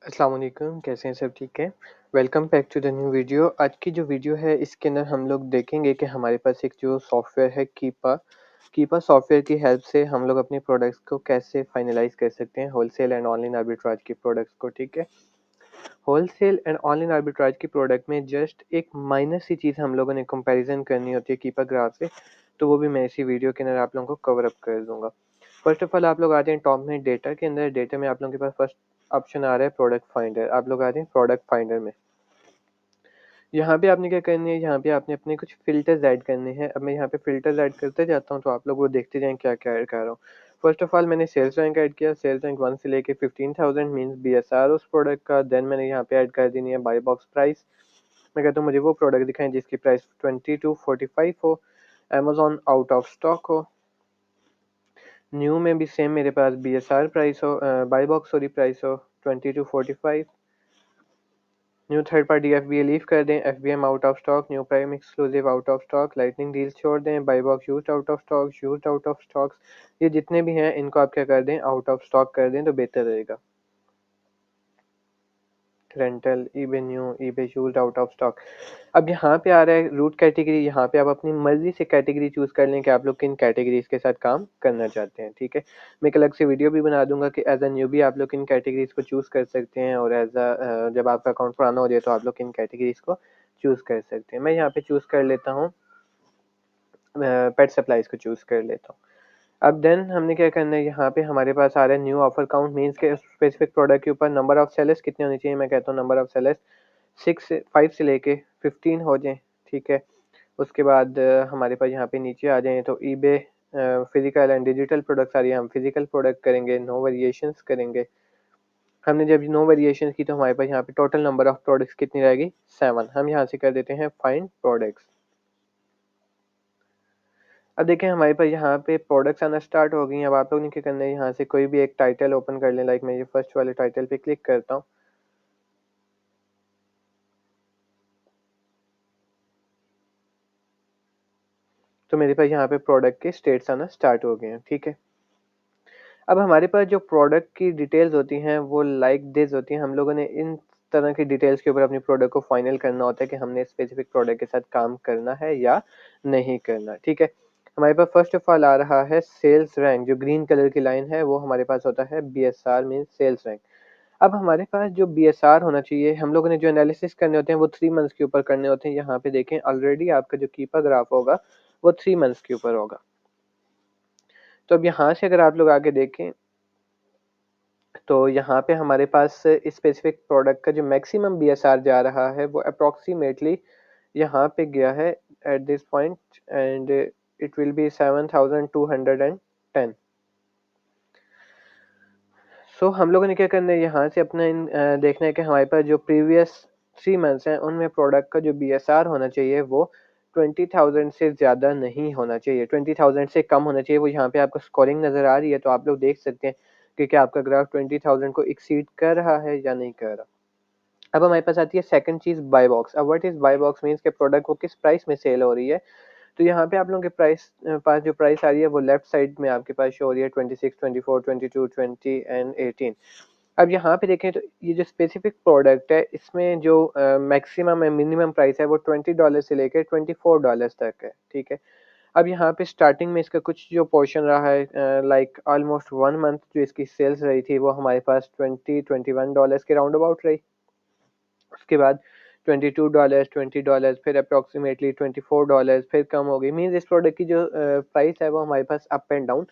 अस्सलाम वालेकुम, कैसे हैं सब ठीक है? Welcome back to the new video. आज की जो वीडियो है इसके अंदर हम लोग देखेंगे कि हमारे पास एक जो सॉफ्टवेयर है कीपा सॉफ्टवेयर की हेल्प से हम लोग अपने प्रोडक्ट्स को कैसे फाइनलाइज़ कर सकते हैं होलसेल एंड ऑनलाइन आर्बिट्राज की प्रोडक्ट्स को, ठीक है? होलसेल एंड ऑनलाइन आर्बिट्राज की प्रोडक्ट में जस्ट एक माइनर सी चीज़ हम लोगों ने कंपैरिज़न करनी होती है कीपा ग्राफ से, तो वो भी मैं इसी वीडियो के अंदर आप लोगों को कवर अप कर दूँगा। फर्स्ट ऑफ ऑल आप लोग आ जाएँ टॉप में डेटा के अंदर, डेटा में आप लोगों के पास फर्स्ट ऑप्शन आ रहा है प्रोडक्ट फाइंडर। आप लोग आ जाएँ प्रोडक्ट फाइंडर में। यहाँ पे आपने क्या करनी है, यहाँ पे आपने अपने कुछ फ़िल्टर्स ऐड करने हैं। अब मैं यहाँ पे फ़िल्टर्स ऐड करते जाता हूँ, तो आप लोग वो देखते जाएँ क्या-क्या ऐड कर रहा हूँ। फर्स्ट ऑफ ऑल मैंने सेल्स रैंक ऐड किया, सेल्स रैंक 1 से लेके 15,000 मीन्स बीएसआर उस प्रोडक्ट का। देन मैंने यहाँ पे ऐड कर देनी है बाय बॉक्स प्राइस। मैं कहता हूँ मुझे वो प्रोडक्ट दिखाएँ जिसकी प्राइस 20 टू 45 हो, अमेज़न आउट ऑफ स्टॉक हो। न्यू में भी सेम मेरे पास बीएसआर प्राइस हो, बाय बॉक्स सॉरी प्राइस हो 20 to 45। New third party FBA leave कर दें, FBM out of stock, new prime exclusive out of stock, lightning deal छोड़ दें, buy box used out of stock, used out of stocks. ये जितने भी हैं इनको आप क्या कर दें, आउट ऑफ स्टॉक कर दें तो बेहतर रहेगा। Rental, eBay new, eBay used out of stock. अब यहाँ पे आ रहा है रूट कैटेगरी। यहाँ पे आप अपनी मर्जी से कैटेगरी चूज कर लें कि आप लोग किन कैटेगरीज के साथ काम करना चाहते हैं, ठीक है? मैं एक अलग से वीडियो भी बना दूंगा कि एज अ न्यूबी आप लोग किन कैटेगरीज को चूज कर सकते हैं, और एज अ जब आपका अकाउंट पुराना हो जाए तो आप लोग किन कैटेगरीज को चूज कर सकते हैं। मैं यहाँ पे चूज कर लेता हूँ, पेट सप्लाईज को चूज कर लेता हूँ। अब देन हमने क्या करना है, यहाँ पे हमारे पास आ रहा है न्यू ऑफर काउंट मीन्स के स्पेसिफिक प्रोडक्ट के ऊपर नंबर ऑफ सेलर्स कितने होने चाहिए। मैं कहता हूँ नंबर ऑफ सेलर्स 5 से लेके 15 हो जाएं, ठीक है? उसके बाद हमारे पास यहाँ पे नीचे आ जाएं तो eBay physical and digital products आ रही है, हम फिजिकल प्रोडक्ट करेंगे, नो वेरिएशंस करेंगे। हमने जब नो वेरिएशंस की तो हमारे पास यहाँ पे टोटल नंबर ऑफ प्रोडक्ट्स कितनी रहेगी, 7। हम यहाँ से कर देते हैं फाइंड प्रोडक्ट्स। अब देखें हमारे पास यहाँ पे प्रोडक्ट्स आना स्टार्ट हो गई हैं। अब आप लोग ने क्या करना है, यहाँ से कोई भी एक टाइटल ओपन कर लें। लाइक मैं ये फर्स्ट वाले टाइटल पे क्लिक करता हूँ, तो मेरे पास यहाँ पे प्रोडक्ट के स्टेट्स आना स्टार्ट हो गए हैं, ठीक है? अब हमारे पास जो प्रोडक्ट की डिटेल्स होती हैं वो लाइक दिस होती हैं। हम लोगों ने इन तरह की डिटेल्स के ऊपर अपनी प्रोडक्ट को फाइनल करना होता है कि हमने स्पेसिफिक प्रोडक्ट के साथ काम करना है या नहीं करना, ठीक है? हमारे पास फर्स्ट ऑफ ऑल आ रहा है सेल्स रैंक। जो ग्रीन कलर की लाइन है वो हमारे पास होता है बीएसआर मीन सेल्स रैंक। अब हमारे पास जो बीएसआर होना चाहिए, हम लोगों ने जो एनालिसिस करने होते हैं वो 3 मंथ्स के ऊपर करने होते हैं। यहाँ पे देखें ऑलरेडी आपका जो कीपा ग्राफ होगा वो 3 मंथ्स के ऊपर होगा। तो अब यहाँ से अगर आप लोग आगे देखें तो यहाँ पे हमारे पास इस स्पेसिफिक प्रोडक्ट का जो मैक्सिमम बीएसआर जा रहा है वो अप्रोक्सीमेटली यहाँ पे गया है at this point, and it will be 7,210। सो हम लोगों ने क्या करना है, यहाँ से अपना देखना है कि हमारे पास जो प्रीवियस 3 मंथ्स हैं उनमें प्रोडक्ट का जो बीएसआर होना चाहिए वो 20,000 से ज़्यादा नहीं होना चाहिए, 20,000 से कम होना चाहिए। वो यहाँ पे आपको स्कोरिंग नज़र आ रही है, तो आप लोग देख सकते हैं कि क्या आपका ग्राफ 20,000 को एक्सीड कर रहा है या नहीं कर रहा। अब हमारे पास आती है सेकंड चीज़, बाय बॉक्स। अब what is by box means के प्रोडक्ट को किस प्राइस में सेल हो रही है। तो यहाँ पे आप लोगों के पास जो प्राइस आ रही है वो लेफ्ट साइड में आपके पास शो हो रही है 26, 24, 22, 20 एंड 18। अब यहाँ पे देखें तो ये जो स्पेसिफिक प्रोडक्ट है इसमें जो मैक्सिमम है मिनिमम प्राइस है वो $20 से लेकर $24 तक है, ठीक है? अब यहाँ पे स्टार्टिंग में इसका कुछ जो पोर्शन रहा है, लाइक ऑलमोस्ट 1 मंथ जो इसकी सेल्स रही थी वो हमारे पास $21 के राउंड अबाउट रही। उसके बाद $22, $20, फिर अप्रॉक्सीमेटली $24, फिर कम हो गई। मीन्स इस प्रोडक्ट की जो प्राइस है वो हमारे पास अप एंड डाउन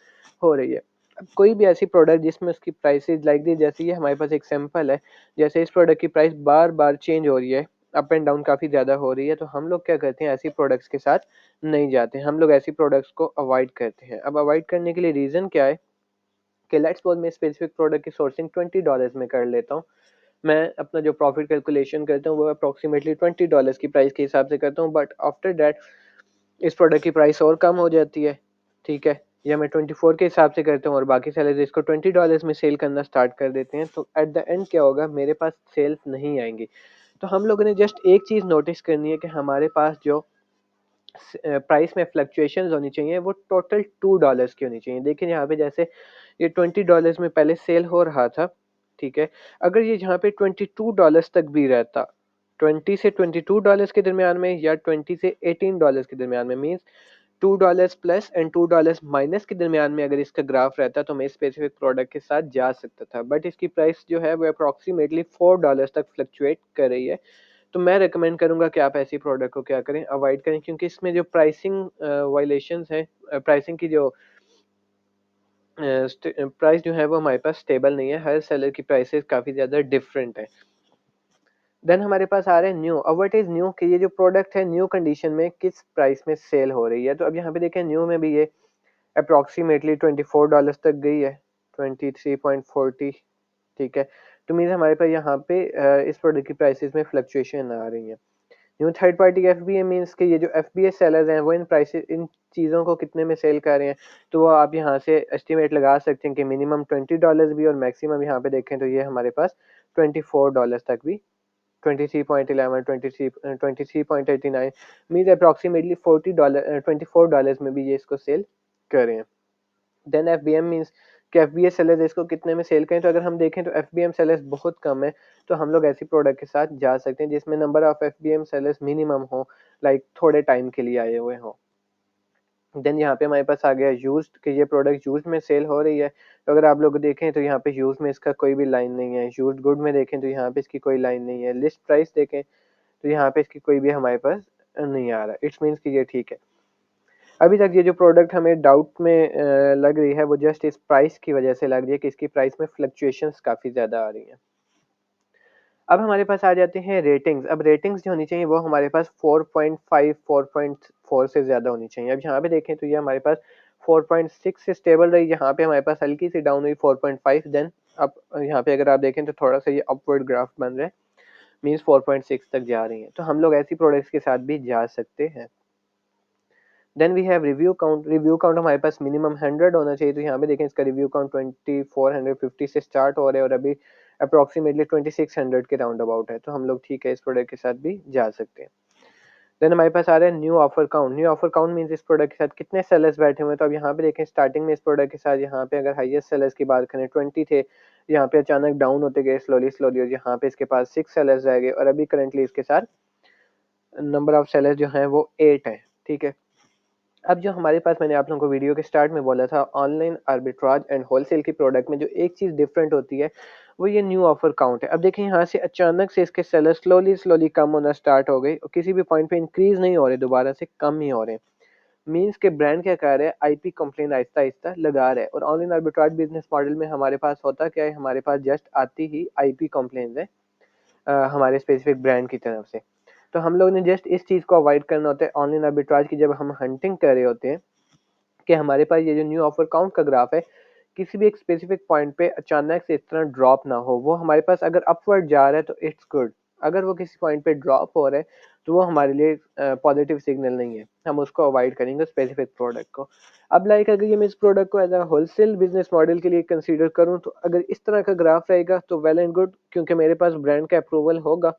हो रही है। अब कोई भी ऐसी प्रोडक्ट जिसमें उसकी प्राइसेस लाइक दी, जैसे ये हमारे पास एक सैंपल है, जैसे इस प्रोडक्ट की प्राइस बार बार चेंज हो रही है, अप एंड डाउन काफ़ी ज़्यादा हो रही है, तो हम लोग क्या करते हैं, ऐसी प्रोडक्ट्स के साथ नहीं जाते, हम लोग ऐसी प्रोडक्ट्स को अवॉइड करते हैं। अब अवॉइड करने के लिए रीज़न क्या है कि लेट्स सपोज मैं स्पेसिफिक प्रोडक्ट की सोर्सिंग $20 में कर लेता हूँ। मैं अपना जो प्रॉफिट कैलकुलेशन करता हूँ वो अप्रॉक्सीमेटली $20 की प्राइस के हिसाब से करता हूँ, बट आफ्टर दैट इस प्रोडक्ट की प्राइस और कम हो जाती है, ठीक है? या मैं 24 के हिसाब से करता हूँ और बाकी सेलर्स इसको $20 में सेल करना स्टार्ट कर देते हैं, तो एट द एंड क्या होगा, मेरे पास सेल्स नहीं आएंगी। तो हम लोगों ने जस्ट एक चीज़ नोटिस करनी है कि हमारे पास जो प्राइस में फ्लक्चुएशंस होनी चाहिए वो टोटल $2 की होनी चाहिए। देखिए यहाँ पे जैसे ये $20 में पहले सेल हो रहा था, ठीक है। अगर ये यहाँ पे $22 तक भी रहता, 20 से $22 के दरमियान में या 20 से $18 के दरमियान में, मीन्स $2 प्लस एंड $2 माइनस के दरमियान में अगर इसका ग्राफ रहता तो मैं स्पेसिफिक प्रोडक्ट के साथ जा सकता था, बट इसकी प्राइस जो है वो अप्रॉक्सीमेटली $4 तक फ्लक्चुएट कर रही है। तो मैं रिकमेंड करूंगा कि आप ऐसी प्रोडक्ट को क्या करें, अवॉइड करें, क्योंकि इसमें जो प्राइसिंग वायलेशंस हैं, प्राइसिंग की जो प्राइस जो है वो हमारे पास स्टेबल नहीं है, हर सेलर की प्राइसेस काफ़ी ज़्यादा डिफरेंट है। देन हमारे पास आ रहे हैं न्यू। अब व्हाट इज़ न्यू, कि ये जो प्रोडक्ट है न्यू कंडीशन में किस प्राइस में सेल हो रही है। तो अब यहाँ पे देखें न्यू में भी ये अप्रॉक्सीमेटली $24 तक गई है, 23.40, ठीक है। तो मीन्स हमारे पास यहाँ पे इस प्रोडक्ट की प्राइसेस में फ्लक्चुएशन आ रही है। New third party FBA means कि ये जो एफबीए सेलर्स हैं वो इन प्राइसेस, इन चीज़ों को कितने में सेल कर रहे हैं, तो वो आप यहाँ से एस्टिमेट लगा सकते हैं कि मिनिमम $20 भी और मैक्सिमम यहाँ पे देखें तो ये हमारे पास $24 तक भी, 23.11, 23.89 मीन्स अप्रॉक्सीमेटली $24 में भी ये इसको सेल कर रहे हैं। Then F B M means कि एफ बी ए सेलर्स इसको कितने में सेल करें। तो अगर हम देखें तो एफ बी एम सेलर्स बहुत कम है, तो हम लोग ऐसी प्रोडक्ट के साथ जा सकते हैं जिसमें number of F B M sellers minimum हो, लाइक थोड़े टाइम के लिए आए हुए हों। देन यहाँ पे हमारे पास आ गया यूज्ड, कि ये प्रोडक्ट यूज्ड में सेल हो रही है। तो अगर आप लोग देखें तो यहाँ पे यूज्ड में इसका कोई भी लाइन नहीं है, यूज्ड गुड में देखें तो यहाँ पे इसकी कोई लाइन नहीं है, लिस्ट प्राइस देखें तो यहाँ पे इसकी कोई भी हमारे पास नहीं आ रहा। इट्स मीन्स कि ये ठीक है। अभी तक ये जो प्रोडक्ट हमें डाउट में लग रही है वो जस्ट इस प्राइस की वजह से लग रही है कि इसकी प्राइस में फ्लक्चुएशंस काफ़ी ज़्यादा आ रही हैं। अब हमारे पास आ जाते हैं रेटिंग्स। अब रेटिंग्स जो होनी चाहिए वो हमारे पास 4.5 4.4 से ज़्यादा होनी चाहिए। अब यहाँ पे देखें तो ये हमारे पास 4.6 से स्टेबल रही, यहाँ पे हमारे पास हल्की सी डाउन हुई 4.5, देन अब यहाँ पे अगर आप देखें तो थोड़ा सा ये अपवर्ड ग्राफ बन रहा है, मीन्स 4.6 तक जा रही है। तो हम लोग ऐसी प्रोडक्ट्स के साथ भी जा सकते हैं। Then we have review count. Review count हमारे पास मिनिमम 100 होना चाहिए। तो यहाँ पे देखें इसका रिव्यू काउंट 2450 से स्टार्ट हो रहा है और अभी अप्रॉक्सीमेटली 2600 के राउंड अबाउट है। तो हम लोग ठीक है इस प्रोडक्ट के साथ भी जा सकते हैं। देन हमारे पास आ रहा है new offer count. New offer count means इस प्रोडक्ट के साथ कितने सेलर्स बैठे हुए हैं। तो अब यहाँ पे देखें स्टार्टिंग में इस प्रोडक्ट के साथ यहाँ पे अगर हाईएस्ट सेलर्स की बात करें 20 थे, यहाँ पे अचानक डाउन होते गए स्लोली स्लोली, और यहाँ पे इसके पास 6 सेलर्स रह गए और अभी करंटली इसके साथ नंबर ऑफ सेलर्स जो हैं वो 8 है, ठीक है। अब जो हमारे पास, मैंने आप लोगों को वीडियो के स्टार्ट में बोला था, ऑनलाइन आर्बिट्राज एंड होलसेल की प्रोडक्ट में जो एक चीज़ डिफरेंट होती है वो ये न्यू ऑफर काउंट है। अब देखिए यहाँ से अचानक से इसके सेलर स्लोली स्लोली कम होना स्टार्ट हो गई और किसी भी पॉइंट पे इंक्रीज नहीं हो रहे, दोबारा से कम ही हो रहे हैं। मीन्स के ब्रांड क्या कर रहा है, आईपी कंप्लेन आहिस्ता आहिस्ता लगा रहा है। और ऑनलाइन आर्बिट्राज बिजनेस मॉडल में हमारे पास होता क्या है, हमारे पास जस्ट आती ही आईपी कंप्लेन है हमारे स्पेसिफिक ब्रांड की तरफ से। तो हम लोग ने जस्ट इस चीज़ को अवॉइड करना होता है ऑनलाइन आर्बिट्राज की, जब हम हंटिंग कर रहे होते हैं, कि हमारे पास ये जो न्यू ऑफर काउंट का ग्राफ है किसी भी एक स्पेसिफिक पॉइंट पे अचानक से इतना ड्रॉप ना हो। वो हमारे पास अगर अपवर्ड जा रहा है तो इट्स गुड, अगर वो किसी पॉइंट पे ड्रॉप हो रहा है तो वो हमारे लिए पॉजिटिव सिग्नल नहीं है, हम उसको अवॉइड करेंगे स्पेसिफिक प्रोडक्ट को। अब लाइक अगर ये मैं इस प्रोडक्ट को as a wholesale business model के लिए कंसीडर करूँ तो अगर इस तरह का ग्राफ रहेगा तो वेल एंड गुड, क्योंकि मेरे पास ब्रांड का अप्रूवल होगा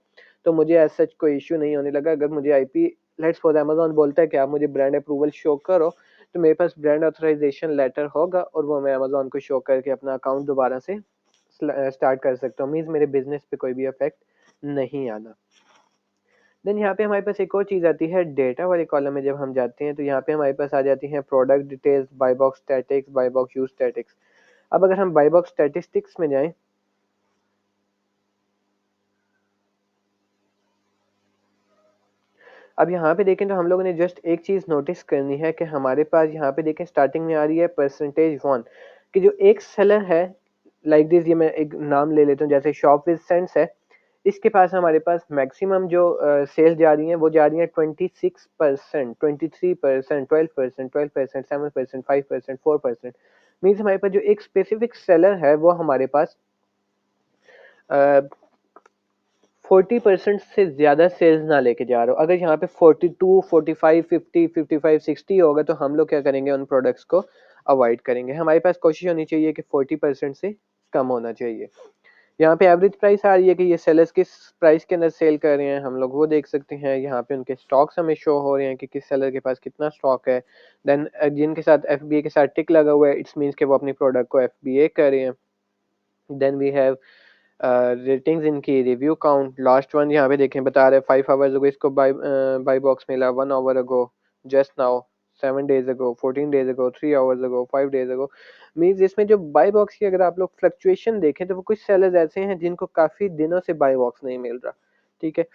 तो मुझे एज सच कोई इशू नहीं होने लगा। अगर मुझे आईपी, लेट्स सपोज अमेजोन बोलता है कि आप मुझे ब्रांड अप्रूवल शो करो, तो मेरे पास ब्रांड ऑथराइजेशन लेटर होगा और वो मैं अमेजोन को शो करके अपना अकाउंट दोबारा से स्टार्ट कर सकता हूँ। मीन्स मेरे बिजनेस पे कोई भी इफेक्ट नहीं आना। देन यहाँ पे हमारे पास एक और चीज़ आती है डेटा वाले कॉलम में। जब हम जाते हैं तो यहाँ पे हमारे पास आ जाती हैं product details, buy box statics, buy box use statics. अब अगर हम बाय बॉक्स स्टैटिस्टिक्स में जाएं, अब यहाँ पे देखें तो हम लोगों ने जस्ट एक चीज़ नोटिस करनी है कि हमारे पास यहाँ पे देखें स्टार्टिंग में आ रही है परसेंटेज 1, कि जो एक सेलर है, लाइक दिस, ये मैं एक नाम ले लेता हूँ जैसे शॉप विद सेंस है, इसके पास हमारे पास मैक्सिमम जो सेल्स जा रही हैं वो जा रही हैं 26%, 23%, 12%, 12%, 7%, 5%, 4%। मीन्स हमारे पास जो एक स्पेसिफिक सेलर है वो हमारे पास 40% से ज़्यादा सेल्स ना लेके जा रहे हो। अगर यहाँ पे 42, 45, 50, 55, 60 होगा तो हम लोग क्या करेंगे, उन प्रोडक्ट्स को अवॉइड करेंगे। हमारे पास कोशिश होनी चाहिए कि 40% से कम होना चाहिए। यहाँ पे एवरेज प्राइस आ रही है कि ये सेलर्स किस प्राइस के अंदर सेल कर रहे हैं, हम लोग वो देख सकते हैं। यहाँ पे उनके स्टॉक्स हमें शो हो रहे हैं कि किस सेलर के पास कितना स्टॉक है। देन जिनके साथ एफबीए के साथ टिक लगा हुआ है, इट्स मीन्स कि वो अपनी प्रोडक्ट को एफबीए कर रहे हैं। देन वी हैव रेटिंग्स इनकी, रिव्यू काउंट, लास्ट वन यहाँ पे देखें बता रहे 5 आवर्स अगो इसको बाई बॉक्स मिला, 1 hour ago, just now, 7 days ago, 14 days ago, 3 hours ago, 5 days ago. Means इसमें जो बाई बॉक्स की अगर आप लोग फ्लक्चुएशन देखें तो वो कुछ सेलर्स ऐसे हैं जिनको काफ़ी दिनों से बाई बॉक्स नहीं मिल रहा, ठीक है।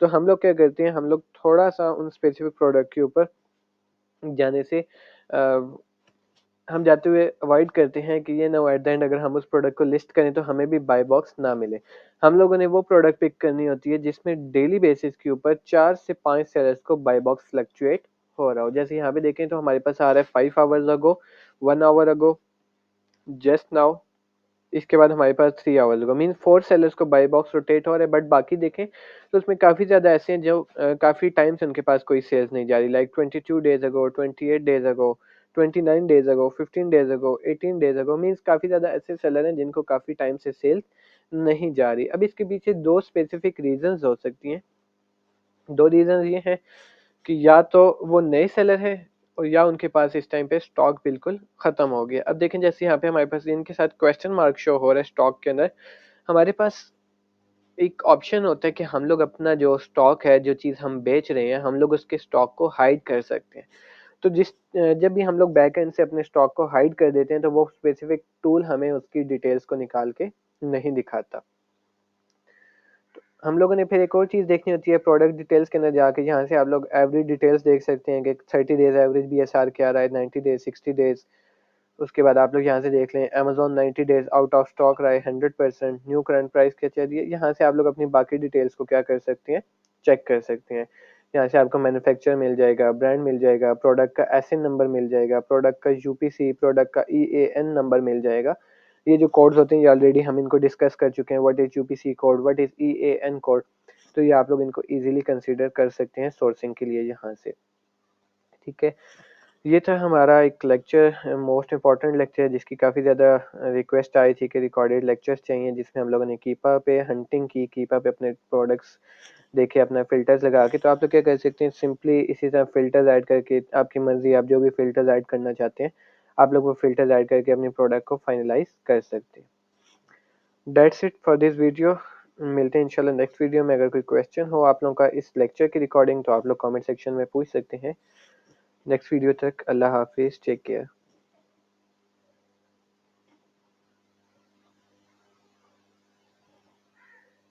तो हम लोग क्या करते हैं, हम लोग थोड़ा सा उन स्पेसिफिक प्रोडक्ट के ऊपर जाने से हम जाते हुए अवॉइड करते हैं कि ये ना एट द एंड अगर हम उस प्रोडक्ट को लिस्ट करें तो हमें भी बाय बॉक्स ना मिले। हम लोगों ने वो प्रोडक्ट पिक करनी होती है जिसमें डेली बेसिस के ऊपर 4 से 5 सेलर्स को बाय बॉक्स फ्लक्चुएट हो रहा हो। जैसे यहाँ पे देखें तो हमारे पास आ रहा है 5 hours ago, 1 hour ago, just now, इसके बाद हमारे पास 3 आवर्स होगा। मीन 4 सेलर्स को बाई बॉक्स रोटेट हो रहा है। बट बाकी देखें तो उसमें काफ़ी ज़्यादा ऐसे हैं जो काफ़ी टाइम से उनके पास कोई सेल्स नहीं जा रही, like 22 days ago, 28 days ago, 29 days ago, 15 days ago, 18 days ago. Means काफ़ी ज़्यादा ऐसे सेलर हैं जिनको काफ़ी टाइम से सेल्स नहीं जा रही। अब इसके पीछे दो स्पेसिफिक रीजंस हो सकती हैं। दो रीजंस ये हैं कि या तो वो नए सेलर हैं और या उनके पास इस टाइम पे स्टॉक बिल्कुल ख़त्म हो गया। अब देखें जैसे यहाँ पे हमारे पास इनके साथ क्वेश्चन मार्क शो हो रहा है स्टॉक के अंदर, हमारे पास एक ऑप्शन होता है कि हम लोग अपना जो स्टॉक है, जो चीज़ हम बेच रहे हैं, हम लोग उसके स्टॉक को हाइड कर सकते हैं। तो जब भी हम लोग बैक एंड से अपने स्टॉक को हाइड कर देते हैं तो वो स्पेसिफिक टूल हमें उसकी डिटेल्स को निकाल के नहीं दिखाता। हम लोगों ने फिर एक और चीज़ देखनी होती है प्रोडक्ट डिटेल्स के अंदर जाके, जहाँ से आप लोग एवरेज डिटेल्स देख सकते हैं कि 30 डेज एवरेज BSR क्या रहा है, 90 डेज, 60 डेज। उसके बाद आप लोग यहाँ से देख लें Amazon 90 days out of stock रहा है 100%, न्यू करंट प्राइस क्या चल रही है। यहाँ से आप लोग अपनी बाकी डिटेल्स को क्या कर सकते हैं, चेक कर सकते हैं। यहाँ से आपको मैन्युफैक्चर मिल जाएगा, ब्रांड मिल जाएगा, प्रोडक्ट का SN नंबर मिल जाएगा, प्रोडक्ट का UPC, प्रोडक्ट का EAN नंबर मिल जाएगा। ये जो कोड्स होते हैं ये ऑलरेडी हम इनको डिस्कस कर चुके हैं, what is UPC code, what is EAN code. तो ये आप लोग इनको इजीली कंसीडर कर सकते हैं सोर्सिंग के लिए यहाँ से, ठीक है। ये था हमारा एक लेक्चर, मोस्ट इम्पॉर्टेंट लेक्चर, जिसकी काफ़ी ज़्यादा रिक्वेस्ट आई थी कि रिकॉर्डेड लेक्चर्स चाहिए, जिसमें हम लोगों ने कीपा पे हंटिंग की, कीपा पे अपने प्रोडक्ट्स देखे, अपना फ़िल्टर्स लगा के। तो आप लोग क्या कर सकते हैं, सिंपली इसी तरह फ़िल्टर्स ऐड करके, आपकी मर्ज़ी, आप जो भी फ़िल्टर्स ऐड करना चाहते हैं आप लोग वो फ़िल्टर्स ऐड करके अपनी प्रोडक्ट को फाइनलाइज कर सकते हैं। That's it for this video. मिलते हैं इंशाल्लाह नेक्स्ट वीडियो में। अगर कोई क्वेश्चन हो आप लोगों का इस लेक्चर की रिकॉर्डिंग तो आप लोग कमेंट सेक्शन में पूछ सकते हैं। नेक्स्ट वीडियो तक अल्लाह हाफिज़, टेक केयर।